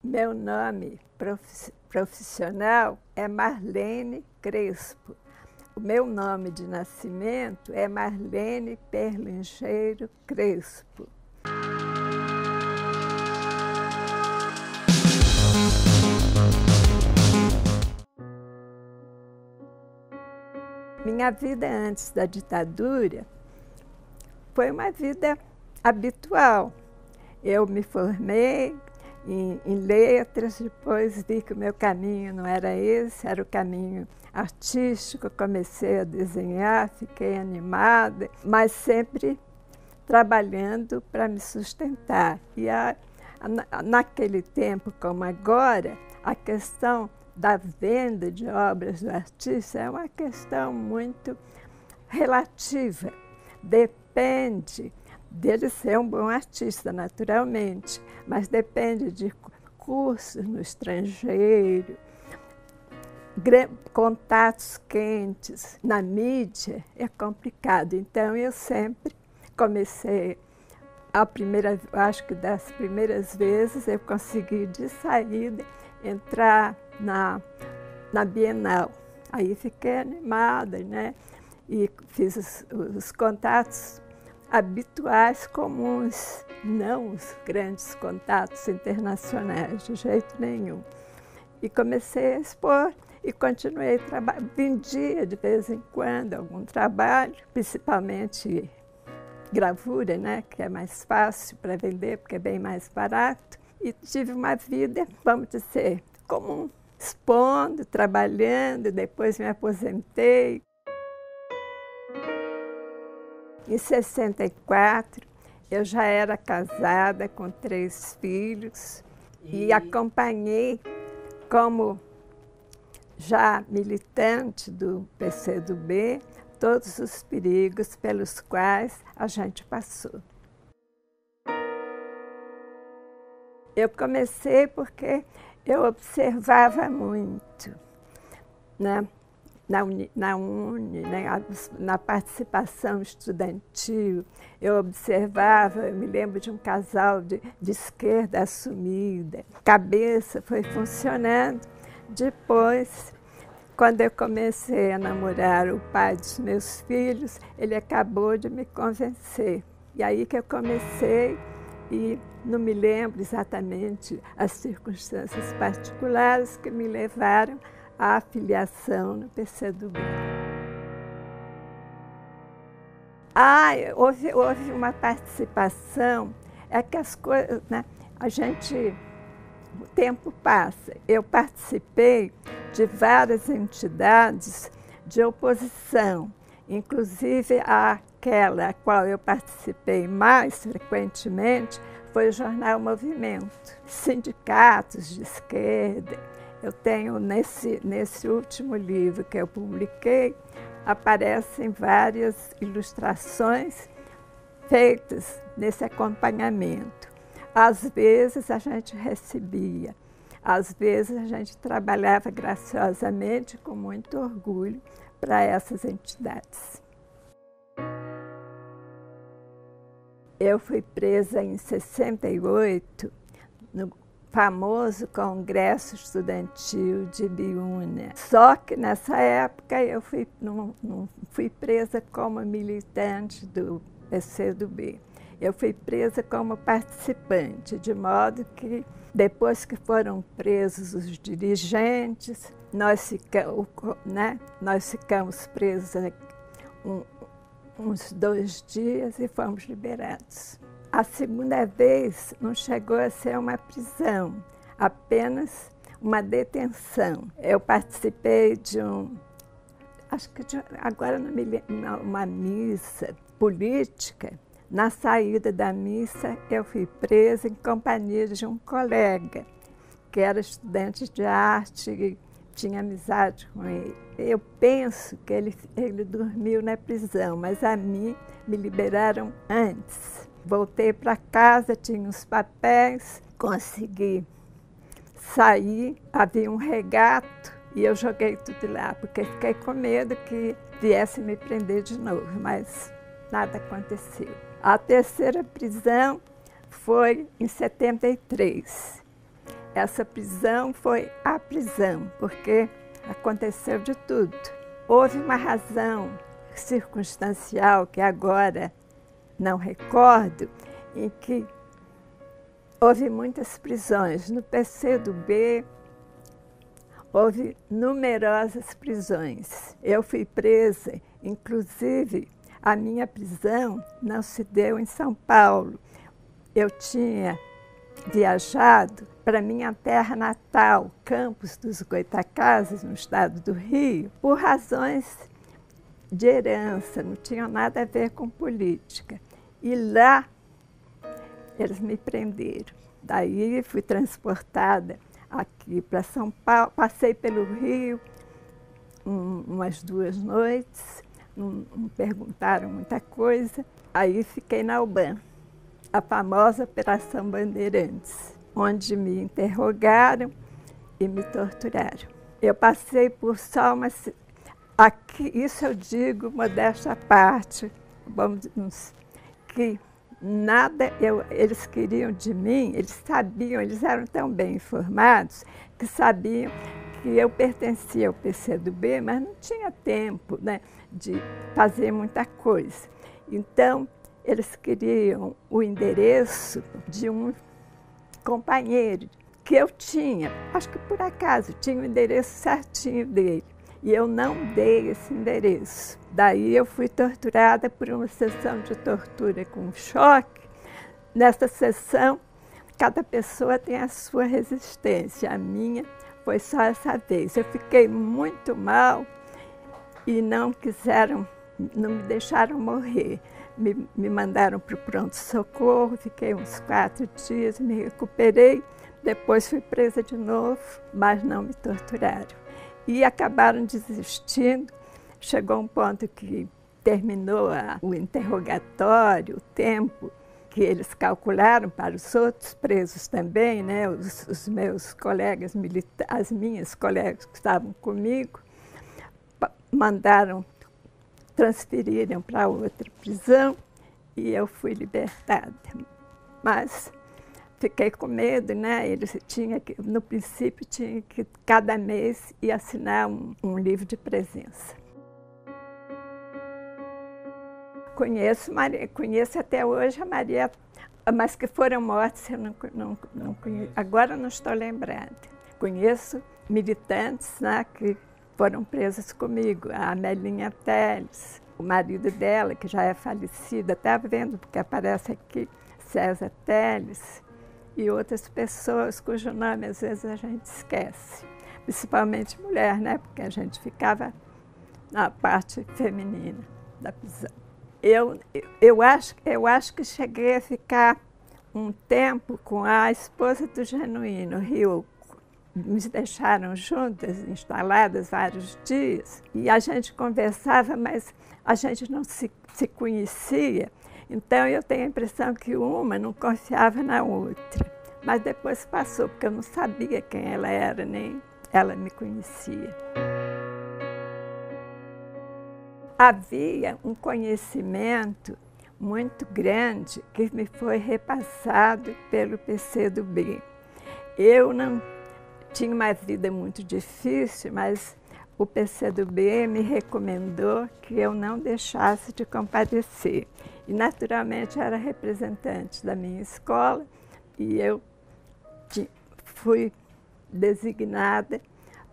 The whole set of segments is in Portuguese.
Meu nome profissional é Marlene Crespo. O meu nome de nascimento é Marlene Perlingeiro Crespo. Minha vida antes da ditadura foi uma vida habitual. Eu me formei em letras, depois vi que o meu caminho não era esse, era o caminho artístico. Comecei a desenhar, fiquei animada, mas sempre trabalhando para me sustentar. E naquele tempo, como agora, a questão da venda de obras do artista é uma questão muito relativa. Depende dele ser um bom artista, naturalmente, mas depende de cursos no estrangeiro, contatos quentes na mídia, é complicado. Então, eu sempre comecei, acho que das primeiras vezes, eu consegui de saída entrar na Bienal. Aí fiquei animada, né? E fiz os contatos habituais, comuns, não os grandes contatos internacionais, de jeito nenhum. E comecei a expor e continuei trabalhando. Vendia de vez em quando algum trabalho, principalmente gravura, né, que é mais fácil para vender, porque é bem mais barato. E tive uma vida, vamos dizer, comum, expondo, trabalhando, depois me aposentei. Em 64, eu já era casada com 3 filhos e acompanhei, como já militante do PCdoB, todos os perigos pelos quais a gente passou. Eu comecei porque eu observava muito, né? Na UNE, né, na participação estudantil, eu observava, eu me lembro de um casal de esquerda assumida, a cabeça foi funcionando. Depois, quando eu comecei a namorar o pai dos meus filhos, ele acabou de me convencer. E aí que eu comecei, e não me lembro exatamente as circunstâncias particulares que me levaram à filiação no PCdoB. Houve uma participação, é que as coisas, né, o tempo passa. Eu participei de várias entidades de oposição, inclusive aquela a qual eu participei mais frequentemente foi o jornal Movimento, sindicatos de esquerda. Eu tenho, nesse último livro que eu publiquei, aparecem várias ilustrações feitas nesse acompanhamento. Às vezes a gente recebia, às vezes a gente trabalhava graciosamente, com muito orgulho, para essas entidades. Eu fui presa em 68, no famoso Congresso Estudantil de Biúna. Só que nessa época eu não fui presa como militante do PCdoB. Eu fui presa como participante, de modo que depois que foram presos os dirigentes, nós ficamos presos uns 2 dias e fomos liberados. A segunda vez não chegou a ser uma prisão, apenas uma detenção. Eu participei de agora não me lembro, uma missa política. Na saída da missa, eu fui presa em companhia de um colega, que era estudante de arte e tinha amizade com ele. Eu penso que ele dormiu na prisão, mas a mim me liberaram antes. Voltei para casa, tinha os papéis, consegui sair, havia um regato e eu joguei tudo lá, porque fiquei com medo que viesse me prender de novo, mas nada aconteceu. A terceira prisão foi em 73. Essa prisão foi a prisão, porque aconteceu de tudo. Houve uma razão circunstancial que agora não recordo, em que houve muitas prisões. No PCdoB houve numerosas prisões. Eu fui presa, inclusive a minha prisão não se deu em São Paulo. Eu tinha viajado para minha terra natal, Campos dos Goytacazes, no estado do Rio, por razões de herança, não tinham nada a ver com política. E lá eles me prenderam. Daí fui transportada aqui para São Paulo, passei pelo Rio umas 2 noites, não perguntaram muita coisa. Aí fiquei na UBAN, a famosa Operação Bandeirantes, onde me interrogaram e me torturaram. Eu passei por só uma... Aqui, isso eu digo, modéstia à parte, vamos, que nada eles queriam de mim, eles sabiam, eles eram tão bem informados, que sabiam que eu pertencia ao PCdoB, mas não tinha tempo, né, de fazer muita coisa. Então, eles queriam o endereço de um companheiro que eu tinha, acho que por acaso, tinha o endereço certinho dele. E eu não dei esse endereço. Daí eu fui torturada por uma sessão de tortura com choque. Nessa sessão, cada pessoa tem a sua resistência. A minha foi só essa vez. Eu fiquei muito mal e não me deixaram morrer. Me mandaram para o pronto-socorro, fiquei uns 4 dias, me recuperei. Depois fui presa de novo, mas não me torturaram. E acabaram desistindo. Chegou um ponto que terminou o interrogatório, o tempo que eles calcularam para os outros presos também, né? Os meus colegas militares, as minhas colegas que estavam comigo, transferiram para outra prisão e eu fui libertada. Mas fiquei com medo, né? No princípio, tinha que cada mês ir assinar um livro de presença. Conheço até hoje a Maria, mas que foram mortos, eu não conheço. Agora não estou lembrada. Conheço militantes, né, que foram presos comigo, a Amelinha Teles, o marido dela, que já é falecido, até vendo, porque aparece aqui, César Teles, e outras pessoas cujo nome às vezes a gente esquece, principalmente mulher, né? Porque a gente ficava na parte feminina da prisão. Eu acho que cheguei a ficar um tempo com a esposa do Genuíno, Ryoko. Nos deixaram juntas, instaladas vários dias, e a gente conversava, mas a gente não se conhecia. Então, eu tenho a impressão que uma não confiava na outra. Mas depois passou, porque eu não sabia quem ela era, nem ela me conhecia. Havia um conhecimento muito grande que me foi repassado pelo PCdoB. Eu não tinha uma vida muito difícil, mas o PCdoB me recomendou que eu não deixasse de comparecer. E, naturalmente, era representante da minha escola e eu fui designada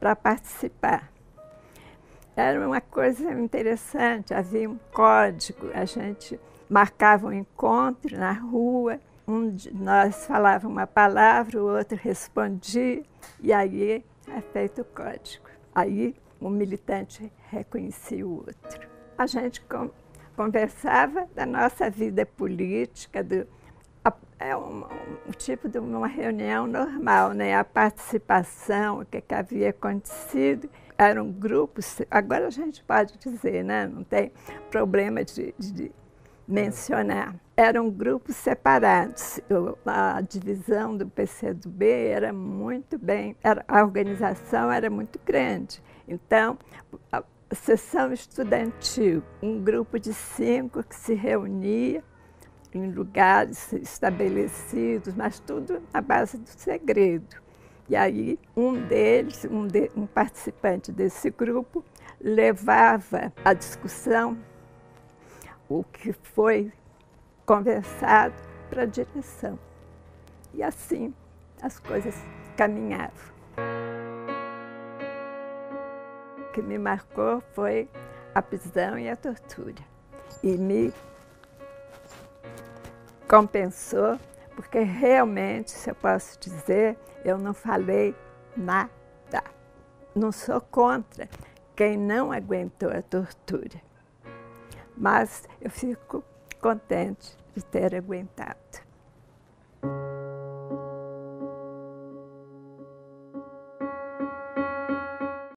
para participar. Era uma coisa interessante, havia um código, a gente marcava um encontro na rua, um de nós falava uma palavra, o outro respondia, e aí é feito o código. Aí um militante reconhecia o outro. A gente conversava da nossa vida política, um tipo de uma reunião normal, né? A participação, o que havia acontecido. Eram grupos, agora a gente pode dizer, né? Não tem problema de mencionar. Eram grupos separados. A divisão do PCdoB era muito bem, a organização era muito grande. Então, a sessão estudantil, um grupo de 5 que se reunia em lugares estabelecidos, mas tudo na base do segredo. E aí um deles, um participante desse grupo, levava a discussão, o que foi conversado, para a direção. E assim as coisas caminhavam. O que me marcou foi a prisão e a tortura. E me compensou, porque realmente, se eu posso dizer, eu não falei nada. Não sou contra quem não aguentou a tortura, mas eu fico contente de ter aguentado.